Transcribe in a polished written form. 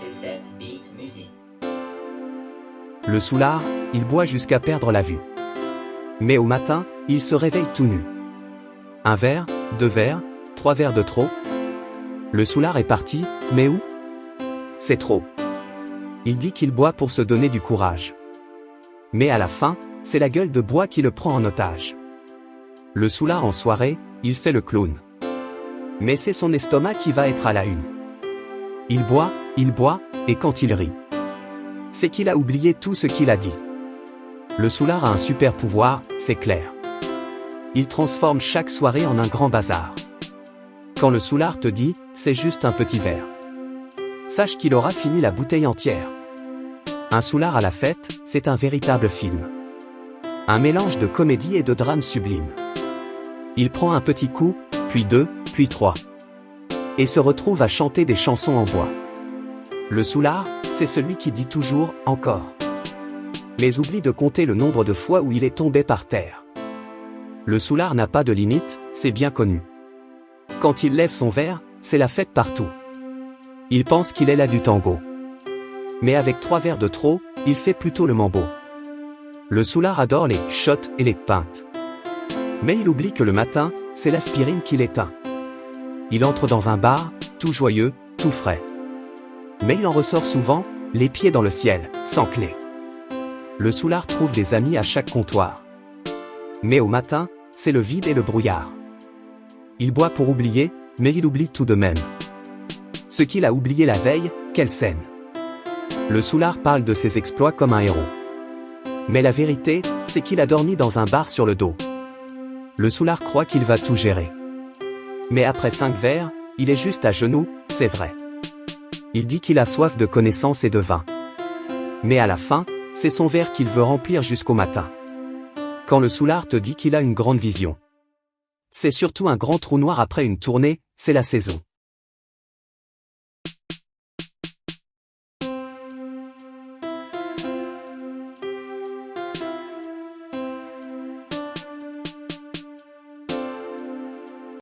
C7 Beat Music. Le soulard, il boit jusqu'à perdre la vue. Mais au matin, il se réveille tout nu. Un verre, 2 verres, 3 verres de trop. Le soulard est parti, mais où? C'est trop. Il dit qu'il boit pour se donner du courage. Mais à la fin, c'est la gueule de bois qui le prend en otage. Le soulard en soirée, il fait le clown. Mais c'est son estomac qui va être à la une. Il boit, et quand il rit, c'est qu'il a oublié tout ce qu'il a dit. Le soulard a un super pouvoir, c'est clair. Il transforme chaque soirée en un grand bazar. Quand le soulard te dit, c'est juste un petit verre, sache qu'il aura fini la bouteille entière. Un soulard à la fête, c'est un véritable film. Un mélange de comédie et de drame sublime. Il prend un petit coup, puis 2, puis 3. Et se retrouve à chanter des chansons en bois. Le soulard, c'est celui qui dit toujours « encore ». Mais oublie de compter le nombre de fois où il est tombé par terre. Le soulard n'a pas de limite, c'est bien connu. Quand il lève son verre, c'est la fête partout. Il pense qu'il est là du tango. Mais avec 3 verres de trop, il fait plutôt le mambo. Le soulard adore les shots et les pintes. Mais il oublie que le matin, c'est l'aspirine qui l'éteint. Il entre dans un bar, tout joyeux, tout frais. Mais il en ressort souvent, les pieds dans le ciel, sans clé. Le soulard trouve des amis à chaque comptoir. Mais au matin, c'est le vide et le brouillard. Il boit pour oublier, mais il oublie tout de même. Ce qu'il a oublié la veille, quelle scène! Le soulard parle de ses exploits comme un héros. Mais la vérité, c'est qu'il a dormi dans un bar sur le dos. Le soulard croit qu'il va tout gérer. Mais après 5 verres, il est juste à genoux, c'est vrai. Il dit qu'il a soif de connaissances et de vin. Mais à la fin, c'est son verre qu'il veut remplir jusqu'au matin. Quand le soulard te dit qu'il a une grande vision, c'est surtout un grand trou noir après une tournée, c'est la saison.